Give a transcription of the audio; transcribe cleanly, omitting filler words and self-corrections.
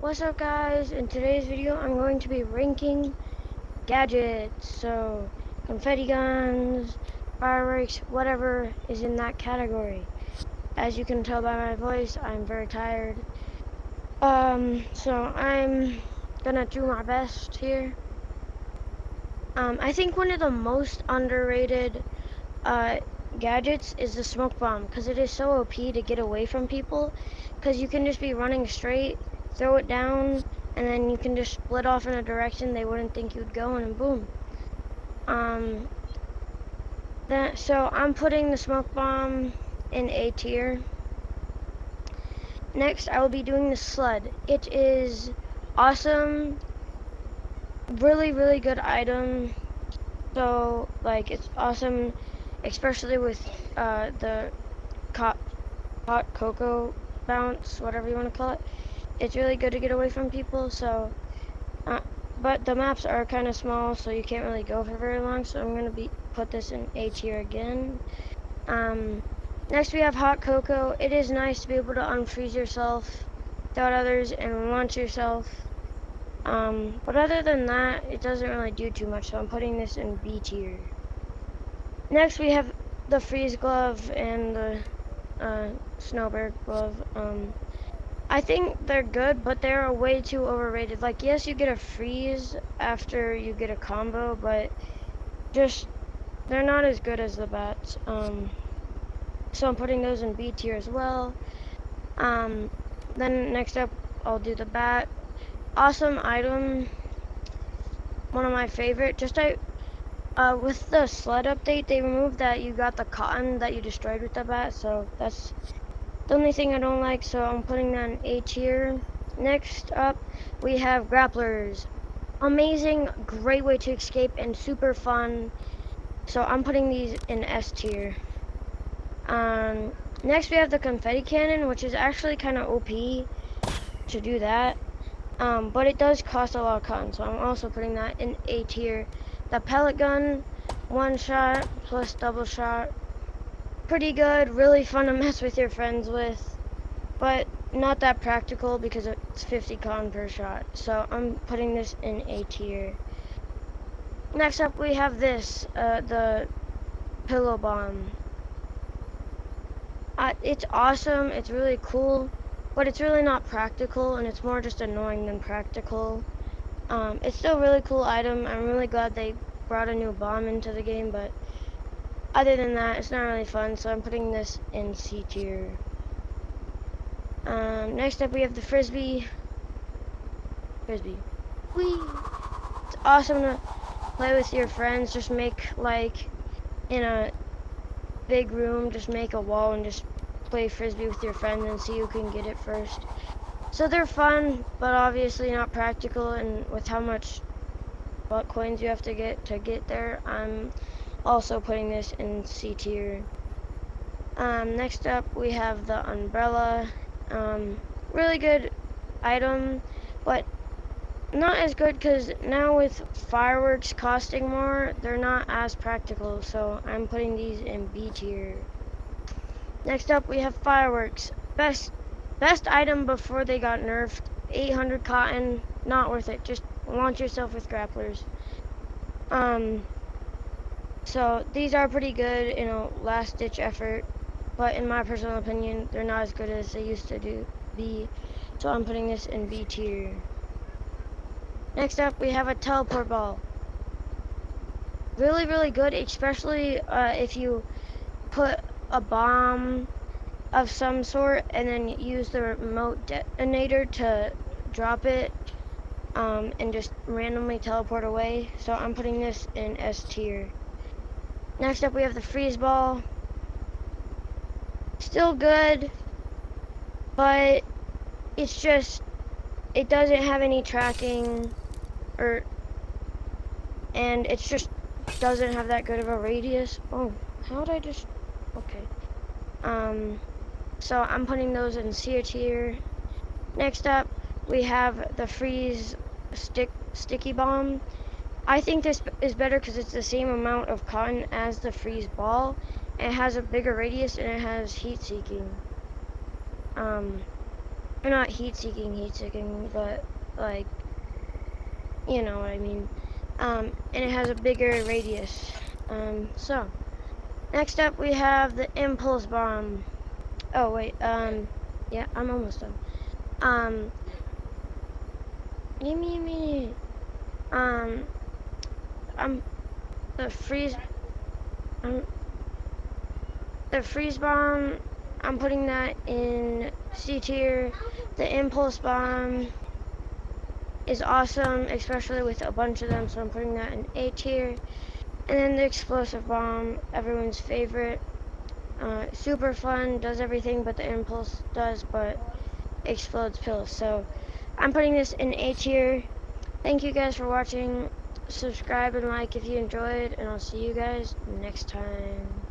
What's up guys? In today's video I'm going to be ranking gadgets, so confetti guns, fireworks, whatever is in that category. As you can tell by my voice, I'm very tired. So I'm gonna do my best here. I think one of the most underrated gadgets is the smoke bomb, because it is so OP to get away from people, because you can just be running straight, throw it down, and then you can just split off in a direction they wouldn't think you'd go, and boom. So I'm putting the smoke bomb in A tier. Next, I will be doing the sled. It is awesome, really good item. So like it's awesome, especially with the hot cocoa bounce, whatever you want to call it. It's really good to get away from people. So, but the maps are kind of small, so you can't really go for very long. So I'm gonna put this in A tier again. Next we have hot cocoa. It is nice to be able to unfreeze yourself, without others, and launch yourself. But other than that, it doesn't really do too much. So I'm putting this in B tier. Next we have the freeze glove and the snowbird glove. I think they're good, but they're way too overrated. Like, yes, you get a freeze after you get a combo, but just they're not as good as the bats. So I'm putting those in B tier as well. Then next up, I'll do the bat. Awesome item, one of my favorite. With the sled update, they removed that you got the cotton that you destroyed with the bat, so that's the only thing I don't like, so I'm putting that in A tier. Next up, we have grapplers. Amazing, great way to escape, and super fun. So I'm putting these in S tier. Next we have the confetti cannon, which is actually kind of OP to do that. But it does cost a lot of cotton, so I'm also putting that in A tier. The pellet gun, one shot plus double shot. Pretty good, really fun to mess with your friends with, but not that practical because it's 50 con per shot. So I'm putting this in A tier. Next up we have this, the pillow bomb. It's awesome, it's really cool, but it's really not practical, and it's more just annoying than practical. It's still a really cool item. I'm really glad they brought a new bomb into the game, but other than that, it's not really fun, so I'm putting this in C tier. Next up we have the frisbee. Whee! It's awesome to play with your friends. Just make, like, in a big room, just make a wall and just play frisbee with your friends and see who can get it first. So they're fun, but obviously not practical, and with how much butt coins you have to get there, I'm also putting this in C tier. Next up we have the umbrella. Really good item, but not as good because now with fireworks costing more, they're not as practical, so I'm putting these in B tier. Next up we have fireworks. Best item before they got nerfed. 800 cotton, not worth it. Just launch yourself with grapplers. So these are pretty good, last ditch effort, but in my personal opinion, they're not as good as they used to be. So I'm putting this in B tier. Next up, we have a teleport ball. Really good, especially if you put a bomb of some sort and then use the remote detonator to drop it and just randomly teleport away. So I'm putting this in S tier. Next up, we have the freeze ball. Still good, but it's just, it doesn't have any tracking, and it's just doesn't have that good of a radius. Oh, how did I just, okay. So I'm putting those in C tier. Next up, we have the freeze sticky bomb. I think this is better because it's the same amount of cotton as the freeze ball. It has a bigger radius and it has heat seeking. Or not heat-seeking, but like, you know what I mean. And it has a bigger radius. So next up we have the impulse bomb. Oh wait, yeah, I'm almost done. Give me a minute. Um, I'm the freeze. Um, the freeze bomb. I'm putting that in C tier. The impulse bomb is awesome, especially with a bunch of them, so I'm putting that in A tier. And then the explosive bomb, everyone's favorite. Super fun, does everything but the impulse does, but explodes pills. So I'm putting this in A tier. Thank you guys for watching. Subscribe and like if you enjoyed, and I'll see you guys next time.